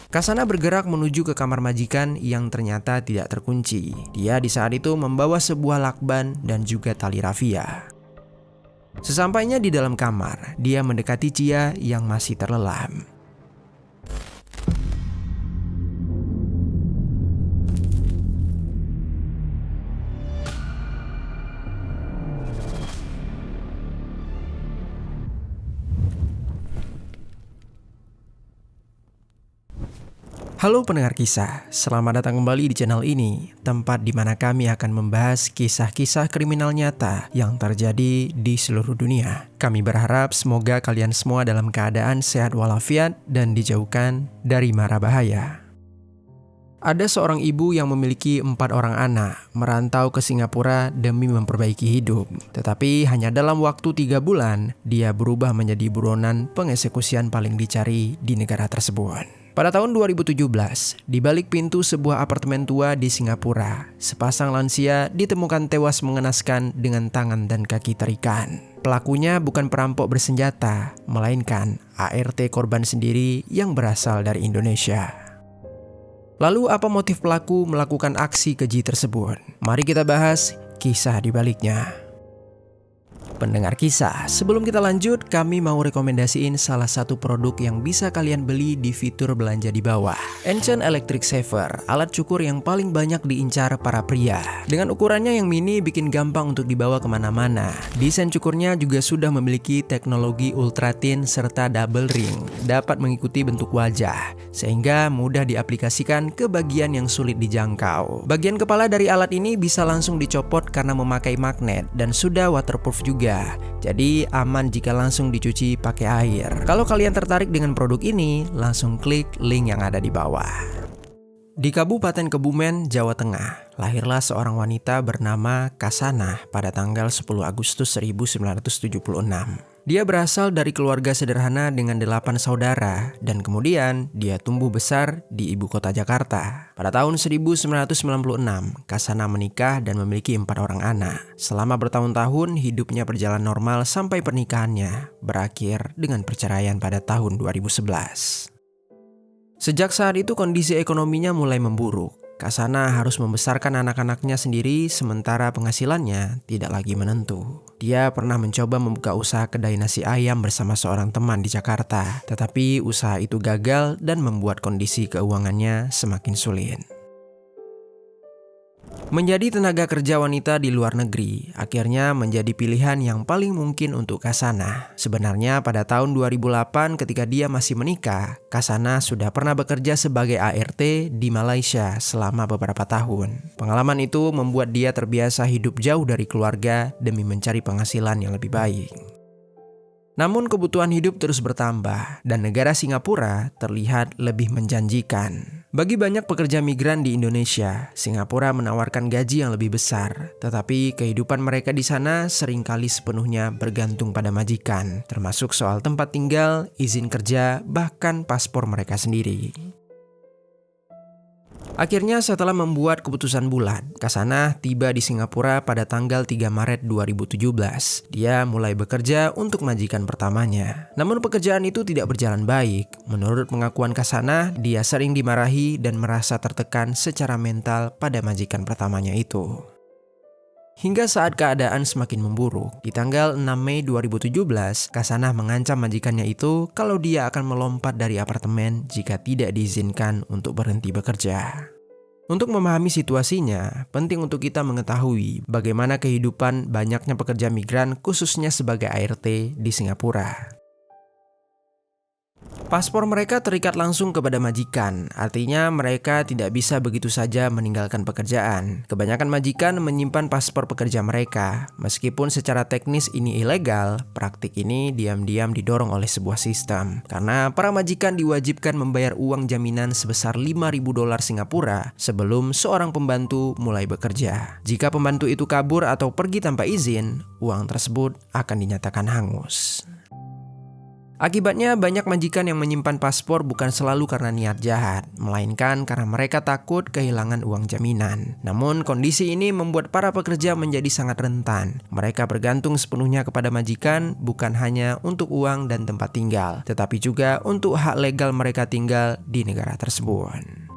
Kasana bergerak menuju ke kamar majikan yang ternyata tidak terkunci. Dia di saat itu membawa sebuah lakban dan juga tali rafia. Sesampainya di dalam kamar, dia mendekati Chia yang masih terlelap. Halo pendengar kisah, selamat datang kembali di channel ini, tempat di mana kami akan membahas kisah-kisah kriminal nyata yang terjadi di seluruh dunia. Kami berharap semoga kalian semua dalam keadaan sehat walafiat dan dijauhkan dari mara bahaya. Ada seorang ibu yang memiliki 4 orang anak, merantau ke Singapura demi memperbaiki hidup. Tetapi hanya dalam waktu 3 bulan, dia berubah menjadi buronan pengeksekusian paling dicari di negara tersebut. Pada tahun 2017, di balik pintu sebuah apartemen tua di Singapura, sepasang lansia ditemukan tewas mengenaskan dengan tangan dan kaki terikat. Pelakunya bukan perampok bersenjata, melainkan ART korban sendiri yang berasal dari Indonesia. Lalu apa motif pelaku melakukan aksi keji tersebut? Mari kita bahas kisah di baliknya. Pendengar kisah, sebelum kita lanjut, kami mau rekomendasiin salah satu produk yang bisa kalian beli di fitur belanja di bawah. Ancient Electric Saver, alat cukur yang paling banyak diincar para pria. Dengan ukurannya yang mini bikin gampang untuk dibawa kemana-mana. Desain cukurnya juga sudah memiliki teknologi ultra thin serta double ring, dapat mengikuti bentuk wajah, sehingga mudah diaplikasikan ke bagian yang sulit dijangkau. Bagian kepala dari alat ini bisa langsung dicopot karena memakai magnet dan sudah waterproof juga. Jadi aman jika langsung dicuci pakai air. Kalau kalian tertarik dengan produk ini, langsung klik link yang ada di bawah. Di Kabupaten Kebumen, Jawa Tengah, lahirlah seorang wanita bernama Kasana pada tanggal 10 Agustus 1976. Dia berasal dari keluarga sederhana dengan 8 saudara dan kemudian dia tumbuh besar di ibu kota Jakarta. Pada tahun 1996, Kasana menikah dan memiliki 4 orang anak. Selama bertahun-tahun, hidupnya berjalan normal sampai pernikahannya berakhir dengan perceraian pada tahun 2011. Sejak saat itu kondisi ekonominya mulai memburuk. Kasana harus membesarkan anak-anaknya sendiri sementara penghasilannya tidak lagi menentu. Dia pernah mencoba membuka usaha kedai nasi ayam bersama seorang teman di Jakarta, tetapi usaha itu gagal dan membuat kondisi keuangannya semakin sulit. Menjadi tenaga kerja wanita di luar negeri akhirnya menjadi pilihan yang paling mungkin untuk Kasana. Sebenarnya pada tahun 2008 ketika dia masih menikah, Kasana sudah pernah bekerja sebagai ART di Malaysia selama beberapa tahun. Pengalaman itu membuat dia terbiasa hidup jauh dari keluarga demi mencari penghasilan yang lebih baik. Namun kebutuhan hidup terus bertambah dan negara Singapura terlihat lebih menjanjikan. Bagi banyak pekerja migran di Indonesia, Singapura menawarkan gaji yang lebih besar. Tetapi kehidupan mereka di sana seringkali sepenuhnya bergantung pada majikan, termasuk soal tempat tinggal, izin kerja, bahkan paspor mereka sendiri. Akhirnya setelah membuat keputusan bulat, Kasana tiba di Singapura pada tanggal 3 Maret 2017. Dia mulai bekerja untuk majikan pertamanya. Namun pekerjaan itu tidak berjalan baik. Menurut pengakuan Kasana, dia sering dimarahi dan merasa tertekan secara mental pada majikan pertamanya itu. Hingga saat keadaan semakin memburuk, di tanggal 6 Mei 2017, Kasana mengancam majikannya itu kalau dia akan melompat dari apartemen jika tidak diizinkan untuk berhenti bekerja. Untuk memahami situasinya, penting untuk kita mengetahui bagaimana kehidupan banyaknya pekerja migran khususnya sebagai ART di Singapura. Paspor mereka terikat langsung kepada majikan, artinya mereka tidak bisa begitu saja meninggalkan pekerjaan. Kebanyakan majikan menyimpan paspor pekerja mereka. Meskipun secara teknis ini ilegal, praktik ini diam-diam didorong oleh sebuah sistem. Karena para majikan diwajibkan membayar uang jaminan sebesar $5.000 Singapura sebelum seorang pembantu mulai bekerja. Jika pembantu itu kabur atau pergi tanpa izin, uang tersebut akan dinyatakan hangus. Akibatnya banyak majikan yang menyimpan paspor bukan selalu karena niat jahat, melainkan karena mereka takut kehilangan uang jaminan. Namun kondisi ini membuat para pekerja menjadi sangat rentan. Mereka bergantung sepenuhnya kepada majikan bukan hanya untuk uang dan tempat tinggal, tetapi juga untuk hak legal mereka tinggal di negara tersebut.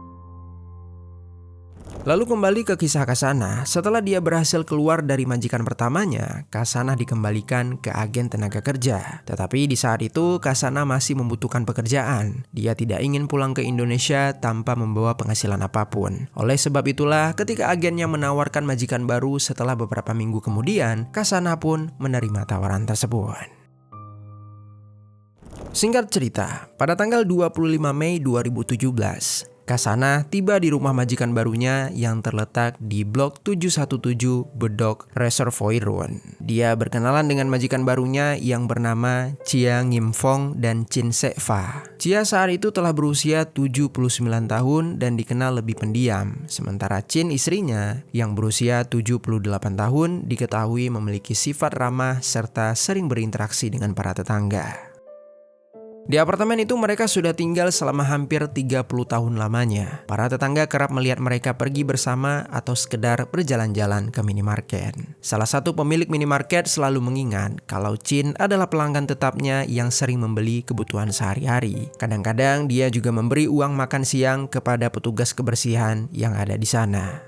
Lalu kembali ke kisah Kasana, setelah dia berhasil keluar dari majikan pertamanya, Kasana dikembalikan ke agen tenaga kerja. Tetapi di saat itu, Kasana masih membutuhkan pekerjaan. Dia tidak ingin pulang ke Indonesia tanpa membawa penghasilan apapun. Oleh sebab itulah, ketika agennya menawarkan majikan baru setelah beberapa minggu kemudian, Kasana pun menerima tawaran tersebut. Singkat cerita, pada tanggal 25 Mei 2017, Kasana tiba di rumah majikan barunya yang terletak di Blok 717 Bedok Reservoir Road. Dia berkenalan dengan majikan barunya yang bernama Chia Ngim Fong dan Chin Se Fa. Chia saat itu telah berusia 79 tahun dan dikenal lebih pendiam. Sementara Chin istrinya yang berusia 78 tahun diketahui memiliki sifat ramah serta sering berinteraksi dengan para tetangga. Di apartemen itu mereka sudah tinggal selama hampir 30 tahun lamanya. Para tetangga kerap melihat mereka pergi bersama atau sekedar berjalan-jalan ke minimarket. Salah satu pemilik minimarket selalu mengingat kalau Chin adalah pelanggan tetapnya yang sering membeli kebutuhan sehari-hari. Kadang-kadang dia juga memberi uang makan siang kepada petugas kebersihan yang ada di sana.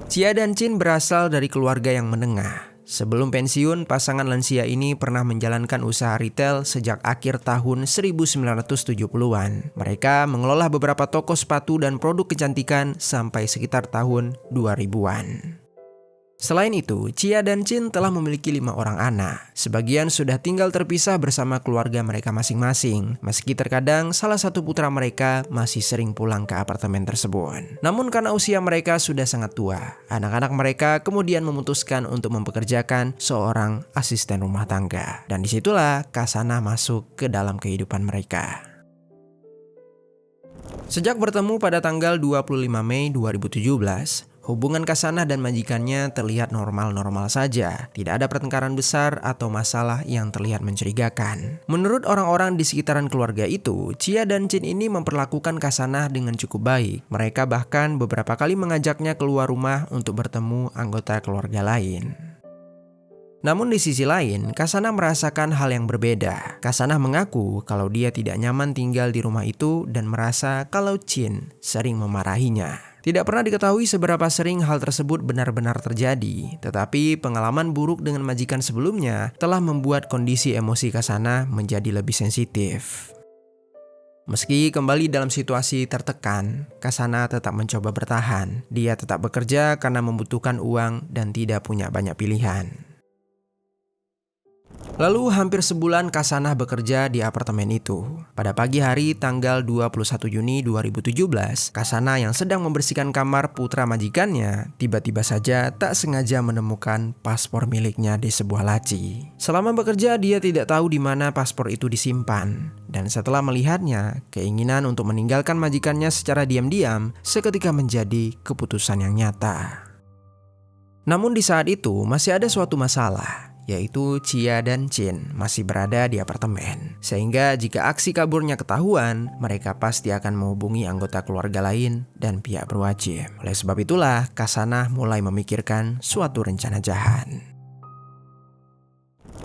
Chia dan Chin berasal dari keluarga yang menengah. Sebelum pensiun, pasangan lansia ini pernah menjalankan usaha retail sejak akhir tahun 1970-an. Mereka mengelola beberapa toko sepatu dan produk kecantikan sampai sekitar tahun 2000-an. Selain itu, Chia dan Chin telah memiliki 5 orang anak. Sebagian sudah tinggal terpisah bersama keluarga mereka masing-masing, meski terkadang salah satu putra mereka masih sering pulang ke apartemen tersebut. Namun karena usia mereka sudah sangat tua, anak-anak mereka kemudian memutuskan untuk mempekerjakan seorang asisten rumah tangga. Dan disitulah Kasana masuk ke dalam kehidupan mereka. Sejak bertemu pada tanggal 25 Mei 2017, hubungan Kasana dan majikannya terlihat normal-normal saja. Tidak ada pertengkaran besar atau masalah yang terlihat mencurigakan. Menurut orang-orang di sekitaran keluarga itu, Chia dan Chin ini memperlakukan Kasana dengan cukup baik. Mereka bahkan beberapa kali mengajaknya keluar rumah untuk bertemu anggota keluarga lain. Namun di sisi lain, Kasana merasakan hal yang berbeda. Kasana mengaku kalau dia tidak nyaman tinggal di rumah itu dan merasa kalau Chin sering memarahinya. Tidak pernah diketahui seberapa sering hal tersebut benar-benar terjadi, tetapi pengalaman buruk dengan majikan sebelumnya telah membuat kondisi emosi Kasana menjadi lebih sensitif. Meski kembali dalam situasi tertekan, Kasana tetap mencoba bertahan. Dia tetap bekerja karena membutuhkan uang dan tidak punya banyak pilihan. Lalu hampir sebulan Kasana bekerja di apartemen itu. Pada pagi hari tanggal 21 Juni 2017, Kasana yang sedang membersihkan kamar putra majikannya tiba-tiba saja tak sengaja menemukan paspor miliknya di sebuah laci. Selama bekerja dia tidak tahu di mana paspor itu disimpan. Dan setelah melihatnya, keinginan untuk meninggalkan majikannya secara diam-diam seketika menjadi keputusan yang nyata. Namun di saat itu masih ada suatu masalah, yaitu Chia dan Chin masih berada di apartemen. Sehingga jika aksi kaburnya ketahuan, mereka pasti akan menghubungi anggota keluarga lain dan pihak berwajib. Oleh sebab itulah, Kasana mulai memikirkan suatu rencana jahat.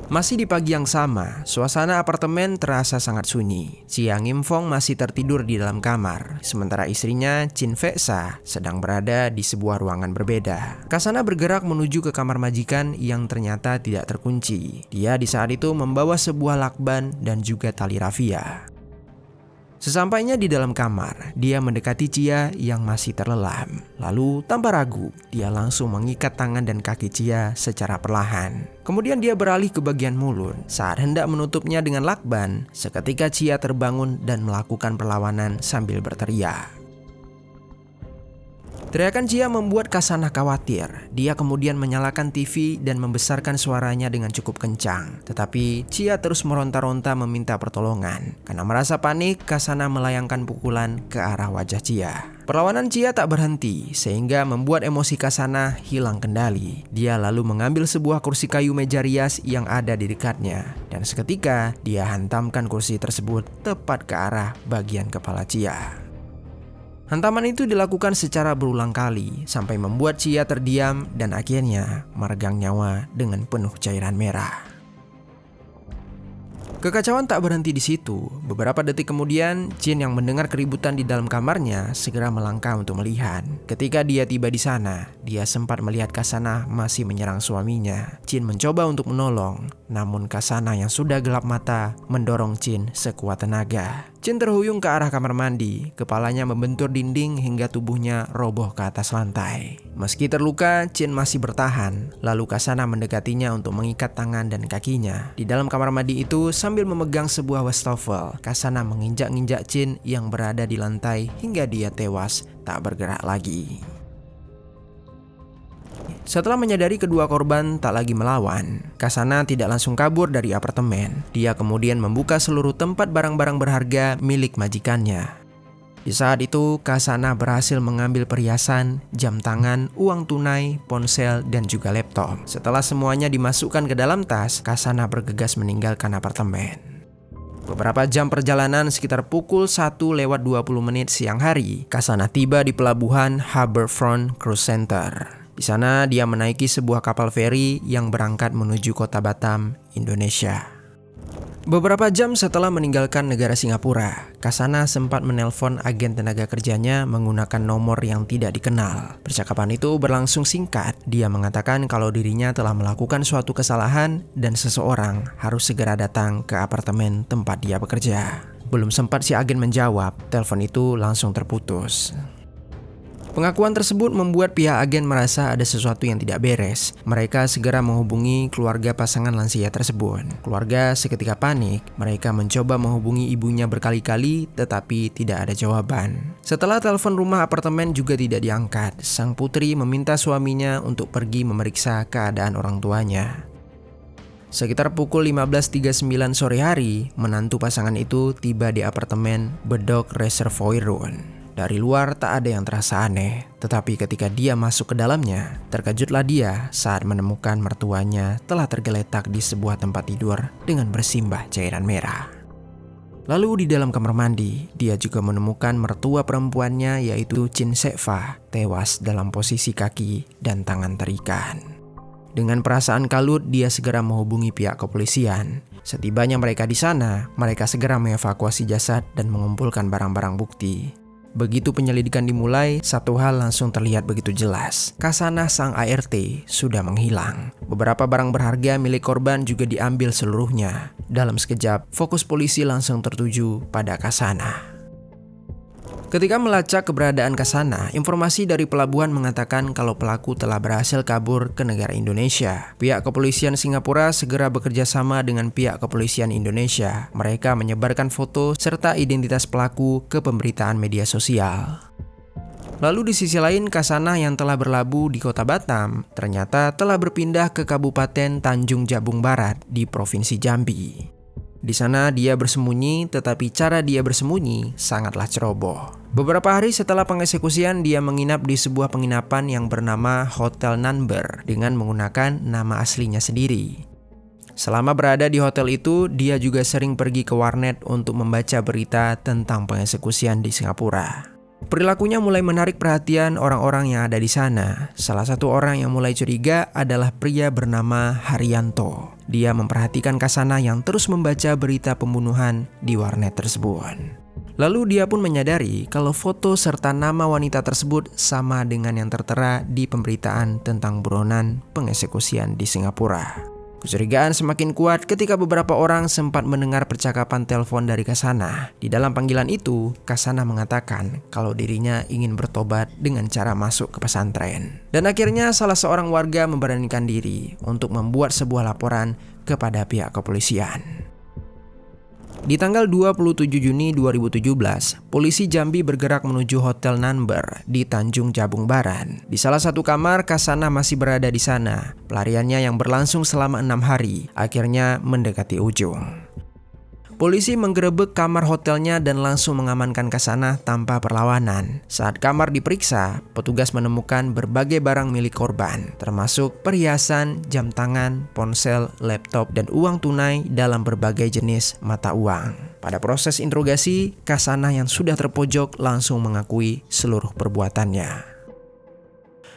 Masih di pagi yang sama, suasana apartemen terasa sangat sunyi. Chia Ngim Fong masih tertidur di dalam kamar, sementara istrinya Chin Fe Sa sedang berada di sebuah ruangan berbeda. Kasana bergerak menuju ke kamar majikan yang ternyata tidak terkunci. Dia di saat itu membawa sebuah lakban dan juga tali rafia. Sesampainya di dalam kamar, dia mendekati Chia yang masih terlelap. Lalu tanpa ragu, dia langsung mengikat tangan dan kaki Chia secara perlahan. Kemudian dia beralih ke bagian mulut. Saat hendak menutupnya dengan lakban, seketika Chia terbangun dan melakukan perlawanan sambil berteriak. Teriakan Chia membuat Kasana khawatir. Dia kemudian menyalakan TV dan membesarkan suaranya dengan cukup kencang. Tetapi Chia terus meronta-ronta meminta pertolongan. Karena merasa panik, Kasana melayangkan pukulan ke arah wajah Chia. Perlawanan Chia tak berhenti sehingga membuat emosi Kasana hilang kendali. Dia lalu mengambil sebuah kursi kayu meja rias yang ada di dekatnya dan seketika dia hantamkan kursi tersebut tepat ke arah bagian kepala Chia. Hantaman itu dilakukan secara berulang kali sampai membuat Chia terdiam dan akhirnya meregang nyawa dengan penuh cairan merah. Kekacauan tak berhenti di situ. Beberapa detik kemudian, Jin yang mendengar keributan di dalam kamarnya segera melangkah untuk melihat. Ketika dia tiba di sana, dia sempat melihat Kasana masih menyerang suaminya. Jin mencoba untuk menolong, namun Kasana yang sudah gelap mata mendorong Jin sekuat tenaga. Jin terhuyung ke arah kamar mandi, kepalanya membentur dinding hingga tubuhnya roboh ke atas lantai. Meski terluka, Jin masih bertahan. Lalu Kasana mendekatinya untuk mengikat tangan dan kakinya. Di dalam kamar mandi itu, sambil memegang sebuah wastafel, Kasana menginjak-injak Jin yang berada di lantai hingga dia tewas tak bergerak lagi. Setelah menyadari kedua korban tak lagi melawan, Kasana tidak langsung kabur dari apartemen. Dia kemudian membuka seluruh tempat barang-barang berharga milik majikannya. Di saat itu, Kasana berhasil mengambil perhiasan, jam tangan, uang tunai, ponsel, dan juga laptop. Setelah semuanya dimasukkan ke dalam tas, Kasana bergegas meninggalkan apartemen. Beberapa jam perjalanan sekitar pukul 1:20 siang hari, Kasana tiba di pelabuhan Harbourfront Cruise Center. Di sana dia menaiki sebuah kapal feri yang berangkat menuju kota Batam, Indonesia. Beberapa jam setelah meninggalkan negara Singapura, Kasana sempat menelpon agen tenaga kerjanya menggunakan nomor yang tidak dikenal. Percakapan itu berlangsung singkat. Dia mengatakan kalau dirinya telah melakukan suatu kesalahan dan seseorang harus segera datang ke apartemen tempat dia bekerja. Belum sempat si agen menjawab, telepon itu langsung terputus. Pengakuan tersebut membuat pihak agen merasa ada sesuatu yang tidak beres. Mereka segera menghubungi keluarga pasangan lansia tersebut. Keluarga seketika panik. Mereka mencoba menghubungi ibunya berkali-kali, tetapi tidak ada jawaban. Setelah telepon rumah apartemen juga tidak diangkat, sang putri meminta suaminya untuk pergi memeriksa keadaan orang tuanya. Sekitar pukul 15.39 sore hari, menantu pasangan itu tiba di apartemen Bedok Reservoir Road. Dari luar tak ada yang terasa aneh, tetapi ketika dia masuk ke dalamnya, terkejutlah dia saat menemukan mertuanya telah tergeletak di sebuah tempat tidur dengan bersimbah cairan merah. Lalu di dalam kamar mandi, dia juga menemukan mertua perempuannya yaitu Chin Sekfa tewas dalam posisi kaki dan tangan terikat. Dengan perasaan kalut, dia segera menghubungi pihak kepolisian. Setibanya mereka di sana, mereka segera mengevakuasi jasad dan mengumpulkan barang-barang bukti. Begitu penyelidikan dimulai, satu hal langsung terlihat begitu jelas. Kasana sang ART sudah menghilang. Beberapa barang berharga milik korban juga diambil seluruhnya. Dalam sekejap, fokus polisi langsung tertuju pada Kasana. Ketika melacak keberadaan Kasana, informasi dari pelabuhan mengatakan kalau pelaku telah berhasil kabur ke negara Indonesia. Pihak kepolisian Singapura segera bekerja sama dengan pihak kepolisian Indonesia. Mereka menyebarkan foto serta identitas pelaku ke pemberitaan media sosial. Lalu di sisi lain, Kasana yang telah berlabuh di kota Batam ternyata telah berpindah ke Kabupaten Tanjung Jabung Barat di Provinsi Jambi. Di sana dia bersembunyi, tetapi cara dia bersembunyi sangatlah ceroboh. Beberapa hari setelah pengeksekusian, dia menginap di sebuah penginapan yang bernama Hotel Nanber dengan menggunakan nama aslinya sendiri. Selama berada di hotel itu, dia juga sering pergi ke warnet untuk membaca berita tentang pengeksekusian di Singapura. Perilakunya mulai menarik perhatian orang-orang yang ada di sana. Salah satu orang yang mulai curiga adalah pria bernama Haryanto. Dia memperhatikan Kasana yang terus membaca berita pembunuhan di warnet tersebut. Lalu dia pun menyadari kalau foto serta nama wanita tersebut sama dengan yang tertera di pemberitaan tentang buronan pengeksekusian di Singapura. Kecurigaan semakin kuat ketika beberapa orang sempat mendengar percakapan telepon dari Kasana. Di dalam panggilan itu, Kasana mengatakan kalau dirinya ingin bertobat dengan cara masuk ke pesantren. Dan akhirnya salah seorang warga memberanikan diri untuk membuat sebuah laporan kepada pihak kepolisian. Di tanggal 27 Juni 2017, polisi Jambi bergerak menuju Hotel Nanber di Tanjung Jabung Barat. Di salah satu kamar, Kasana masih berada di sana. Pelariannya yang berlangsung selama 6 hari akhirnya mendekati ujung. Polisi menggerebek kamar hotelnya dan langsung mengamankan Kasana tanpa perlawanan. Saat kamar diperiksa, petugas menemukan berbagai barang milik korban, termasuk perhiasan, jam tangan, ponsel, laptop, dan uang tunai dalam berbagai jenis mata uang. Pada proses interogasi, Kasana yang sudah terpojok langsung mengakui seluruh perbuatannya.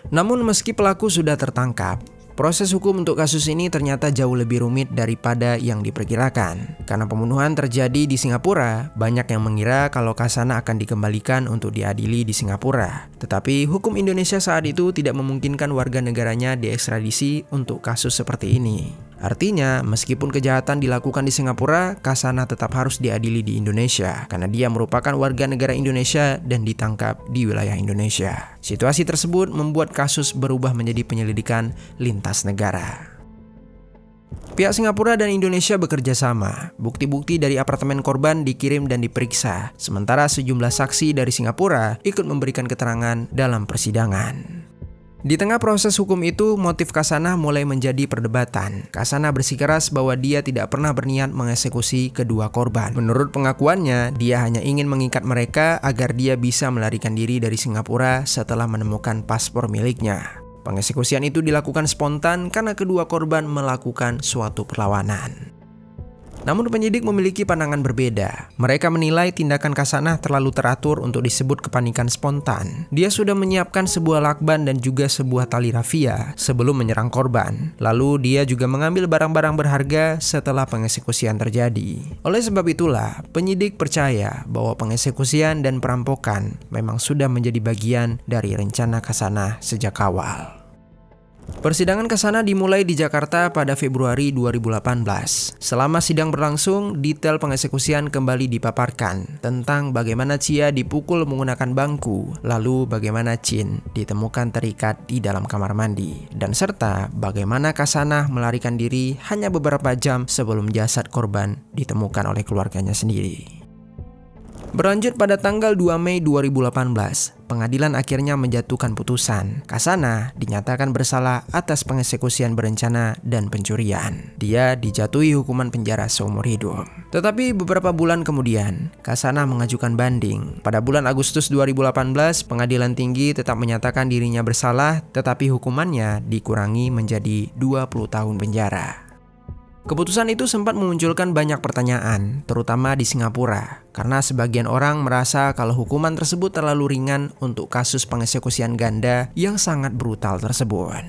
Namun meski pelaku sudah tertangkap, proses hukum untuk kasus ini ternyata jauh lebih rumit daripada yang diperkirakan. Karena pembunuhan terjadi di Singapura, banyak yang mengira kalau Kasana akan dikembalikan untuk diadili di Singapura. Tetapi hukum Indonesia saat itu tidak memungkinkan warga negaranya diekstradisi untuk kasus seperti ini. Artinya, meskipun kejahatan dilakukan di Singapura, Kasana tetap harus diadili di Indonesia karena dia merupakan warga negara Indonesia dan ditangkap di wilayah Indonesia. Situasi tersebut membuat kasus berubah menjadi penyelidikan lintas negara. Pihak Singapura dan Indonesia bekerja sama. Bukti-bukti dari apartemen korban dikirim dan diperiksa, sementara sejumlah saksi dari Singapura ikut memberikan keterangan dalam persidangan. Di tengah proses hukum itu, motif Kasana mulai menjadi perdebatan. Kasana bersikeras bahwa dia tidak pernah berniat mengeksekusi kedua korban. Menurut pengakuannya, dia hanya ingin mengikat mereka agar dia bisa melarikan diri dari Singapura setelah menemukan paspor miliknya. Pengeksekusian itu dilakukan spontan karena kedua korban melakukan suatu perlawanan. Namun penyidik memiliki pandangan berbeda. Mereka menilai tindakan Kasana terlalu teratur untuk disebut kepanikan spontan. Dia sudah menyiapkan sebuah lakban dan juga sebuah tali rafia sebelum menyerang korban. Lalu dia juga mengambil barang-barang berharga setelah pengeksekusian terjadi. Oleh sebab itulah, penyidik percaya bahwa pengeksekusian dan perampokan memang sudah menjadi bagian dari rencana Kasana sejak awal. Persidangan Kasana dimulai di Jakarta pada Februari 2018. Selama sidang berlangsung, detail pengeksekusian kembali dipaparkan tentang bagaimana Chia dipukul menggunakan bangku, lalu bagaimana Chin ditemukan terikat di dalam kamar mandi, dan serta bagaimana Kasana melarikan diri hanya beberapa jam sebelum jasad korban ditemukan oleh keluarganya sendiri. Berlanjut pada tanggal 2 Mei 2018, pengadilan akhirnya menjatuhkan putusan. Kasana dinyatakan bersalah atas pengeksekusian berencana dan pencurian. Dia dijatuhi hukuman penjara seumur hidup. Tetapi beberapa bulan kemudian, Kasana mengajukan banding. Pada bulan Agustus 2018, pengadilan tinggi tetap menyatakan dirinya bersalah, tetapi hukumannya dikurangi menjadi 20 tahun penjara. Keputusan itu sempat memunculkan banyak pertanyaan, terutama di Singapura, karena sebagian orang merasa kalau hukuman tersebut terlalu ringan untuk kasus pengeksekusian ganda yang sangat brutal tersebut.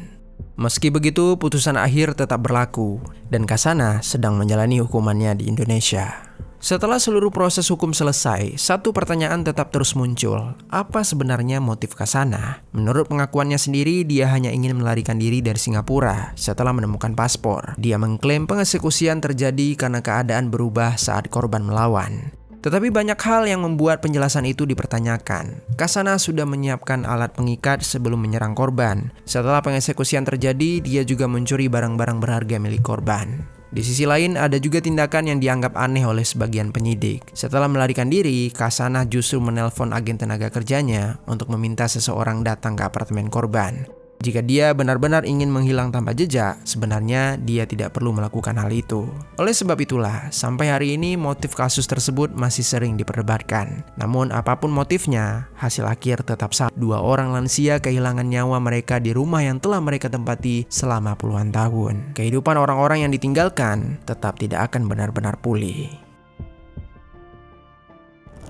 Meski begitu, putusan akhir tetap berlaku, dan Kasana sedang menjalani hukumannya di Indonesia. Setelah seluruh proses hukum selesai, satu pertanyaan tetap terus muncul. Apa sebenarnya motif Kasana? Menurut pengakuannya sendiri, dia hanya ingin melarikan diri dari Singapura setelah menemukan paspor. Dia mengklaim pengeksekusian terjadi karena keadaan berubah saat korban melawan. Tetapi banyak hal yang membuat penjelasan itu dipertanyakan. Kasana sudah menyiapkan alat pengikat sebelum menyerang korban. Setelah pengeksekusian terjadi, dia juga mencuri barang-barang berharga milik korban. Di sisi lain, ada juga tindakan yang dianggap aneh oleh sebagian penyidik. Setelah melarikan diri, Kasana justru menelpon agen tenaga kerjanya untuk meminta seseorang datang ke apartemen korban. Jika dia benar-benar ingin menghilang tanpa jejak, sebenarnya dia tidak perlu melakukan hal itu. Oleh sebab itulah, sampai hari ini motif kasus tersebut masih sering diperdebatkan. Namun apapun motifnya, hasil akhir tetap sama. 2 orang lansia kehilangan nyawa mereka di rumah yang telah mereka tempati selama puluhan tahun. Kehidupan orang-orang yang ditinggalkan tetap tidak akan benar-benar pulih.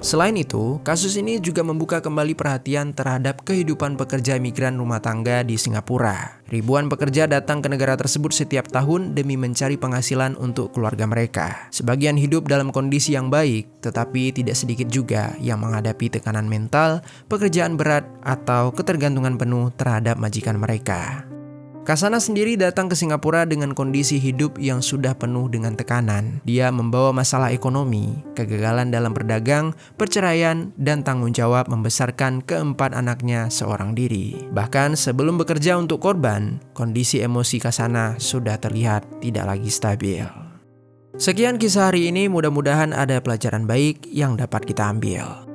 Selain itu, kasus ini juga membuka kembali perhatian terhadap kehidupan pekerja migran rumah tangga di Singapura. Ribuan pekerja datang ke negara tersebut setiap tahun demi mencari penghasilan untuk keluarga mereka. Sebagian hidup dalam kondisi yang baik, tetapi tidak sedikit juga yang menghadapi tekanan mental, pekerjaan berat, atau ketergantungan penuh terhadap majikan mereka. Kasana sendiri datang ke Singapura dengan kondisi hidup yang sudah penuh dengan tekanan. Dia membawa masalah ekonomi, kegagalan dalam berdagang, perceraian, dan tanggung jawab membesarkan keempat anaknya seorang diri. Bahkan sebelum bekerja untuk korban, kondisi emosi Kasana sudah terlihat tidak lagi stabil. Sekian kisah hari ini, mudah-mudahan ada pelajaran baik yang dapat kita ambil.